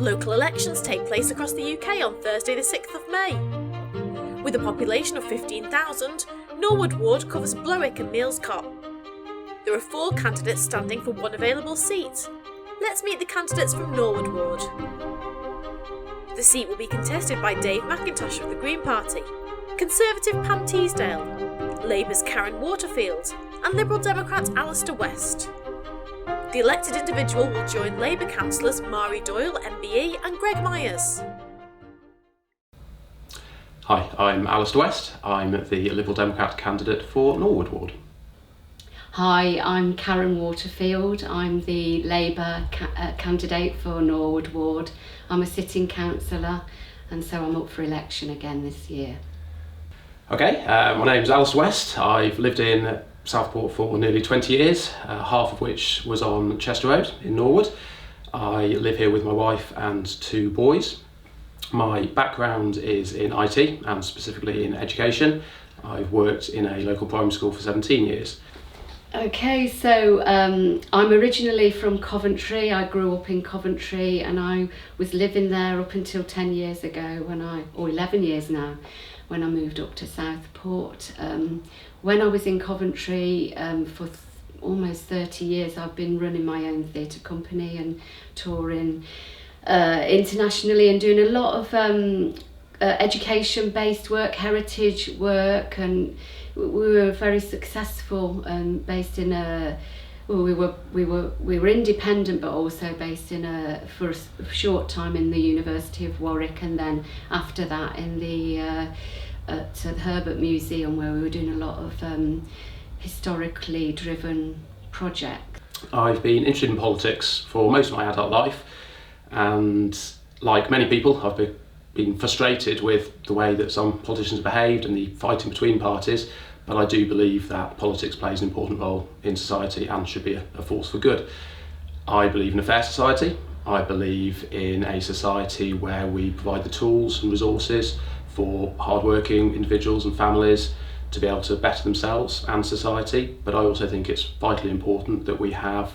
Local elections take place across the UK on Thursday the 6th of May. With a population of 15,000, Norwood ward covers Blowick and Millscott. There are 4 candidates standing for one available seat. Let's meet the candidates from Norwood ward. The seat will be contested by Dave McIntosh of the Green Party, Conservative Pam Teasdale, Labour's Karen Waterfield, and Liberal Democrat Alistair West. The elected individual will join Labour councillors Mari Doyle, MBE, and Greg Myers. Hi, I'm Alistair West. I'm the Liberal Democrat candidate for Norwood ward. Hi, I'm Karen Waterfield. I'm the Labour candidate for Norwood ward. I'm a sitting councillor, and so I'm up for election again this year. Okay, my name's Alistair West. I've lived in Southport for nearly 20 years, half of which was on Chester Road in Norwood. I live here with my wife and 2 boys. My background is in IT and specifically in education. I've worked in a local primary school for 17 years. Okay, so I'm originally from Coventry. I grew up in Coventry and I was living there up until 10 years ago or 11 years now, when I moved up to Southport. When I was in Coventry for almost 30 years, I've been running my own theatre company and touring internationally and doing a lot of education-based work, heritage work, and we were very successful. Based in we were independent, but also based for a short time in the University of Warwick, and then after that in the at the Herbert Museum, where we were doing a lot of historically driven projects. I've been interested in politics for most of my adult life, and like many people, I've been frustrated with the way that some politicians have behaved and the fighting between parties, but I do believe that politics plays an important role in society and should be a force for good. I believe in a fair society. I believe in a society where we provide the tools and resources for hardworking individuals and families to be able to better themselves and society, but I also think it's vitally important that we have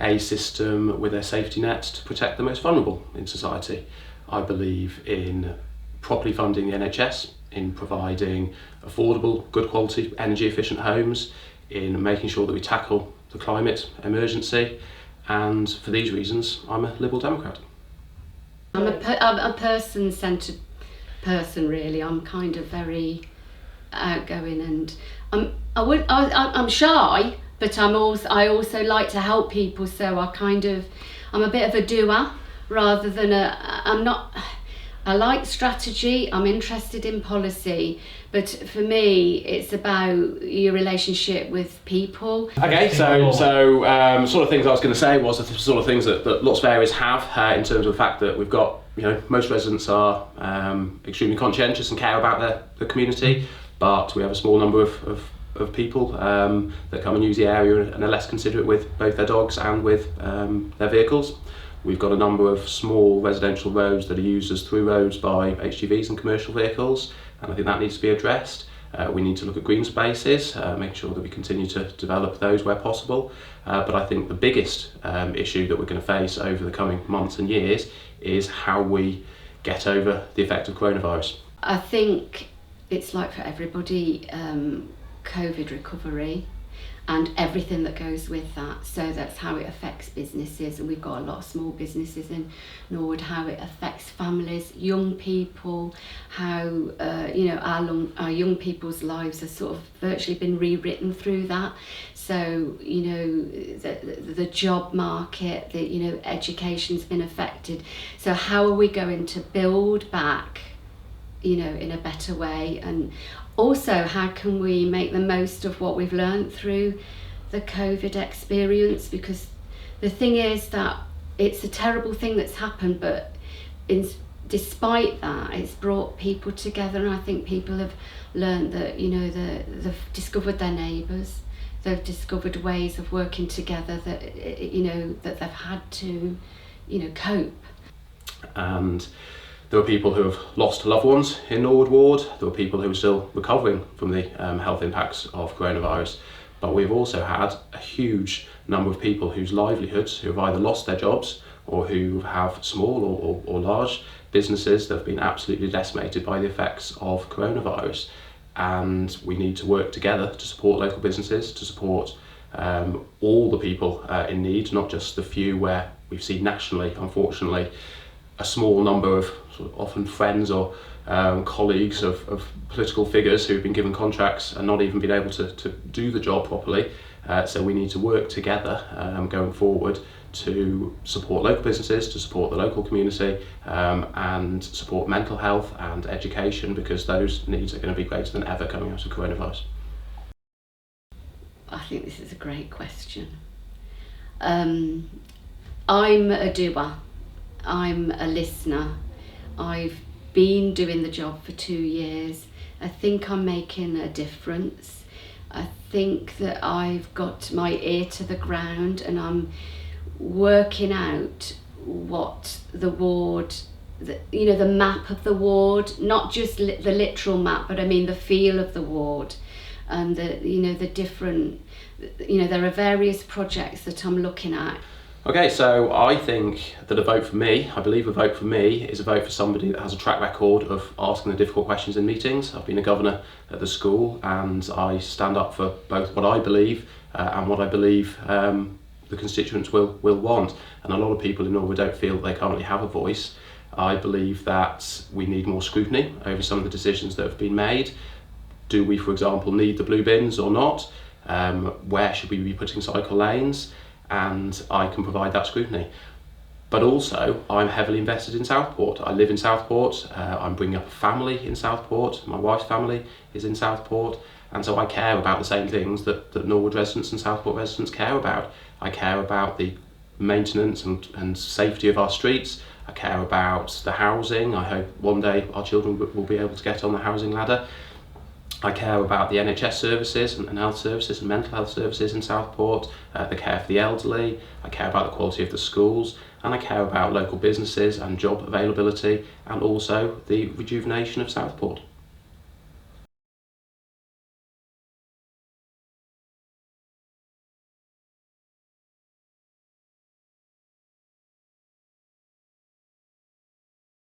a system with a safety net to protect the most vulnerable in society. I believe in properly funding the NHS, in providing affordable, good quality, energy efficient homes, in making sure that we tackle the climate emergency, and for these reasons I'm a Liberal Democrat. I'm a person-centred person, really. I'm kind of very outgoing, and I'm shy, but I also like to help people, so I'm a bit of a doer rather than I like strategy, I'm interested in policy, but for me it's about your relationship with people. Okay, so sort of things I was going to say was the sort of things that lots of areas have in terms of the fact that we've got, most residents are extremely conscientious and care about their community, but we have a small number of people that come and use the area and are less considerate with both their dogs and with their vehicles. We've got a number of small residential roads that are used as through roads by HGVs and commercial vehicles, and I think that needs to be addressed. We need to look at green spaces, make sure that we continue to develop those where possible. But I think the biggest issue that we're going to face over the coming months and years is how we get over the effect of coronavirus. I think it's like for everybody, COVID recovery and everything that goes with that. So that's how it affects businesses, and we've got a lot of small businesses in Norwood, how it affects families, young people, how our young people's lives have sort of virtually been rewritten through that. So the job market, education's been affected. So how are we going to build back in a better way? And also, how can we make the most of what we've learned through the COVID experience? Because the thing is that it's a terrible thing that's happened, but despite that, it's brought people together, and I think people have learned that, they've discovered their neighbours, they've discovered ways of working together that, that they've had to, cope. And there were people who have lost loved ones in Norwood ward. There were people who are still recovering from the health impacts of coronavirus. But we've also had a huge number of people whose livelihoods, who have either lost their jobs or who have small or large businesses that have been absolutely decimated by the effects of coronavirus. And we need to work together to support local businesses, to support all the people in need, not just the few where we've seen nationally, unfortunately, a small number of sort of often friends or colleagues of political figures who've been given contracts and not even been able to do the job properly. So we need to work together going forward to support local businesses, to support the local community, and support mental health and education, because those needs are going to be greater than ever coming out of coronavirus. I think this is a great question. I'm a doer. I'm a listener. I've been doing the job for 2 years. I think I'm making a difference. I think that I've got my ear to the ground and I'm working out what the ward, the map of the ward, not just the literal map, but I mean the feel of the ward, and the different, there are various projects that I'm looking at. Okay, so I think that I believe a vote for me is a vote for somebody that has a track record of asking the difficult questions in meetings. I've been a governor at the school and I stand up for both what I believe and what I believe the constituents will want. And a lot of people in Norwood don't feel that they currently have a voice. I believe that we need more scrutiny over some of the decisions that have been made. Do we, for example, need the blue bins or not? Where should we be putting cycle lanes? And I can provide that scrutiny. But also, I'm heavily invested in Southport. I live in Southport, I'm bringing up a family in Southport, my wife's family is in Southport, and so I care about the same things that Norwood residents and Southport residents care about. I care about the maintenance and safety of our streets. I care about the housing. I hope one day our children will be able to get on the housing ladder. I care about the NHS services and health services and mental health services in Southport, the care for the elderly. I care about the quality of the schools, and I care about local businesses and job availability, and also the rejuvenation of Southport.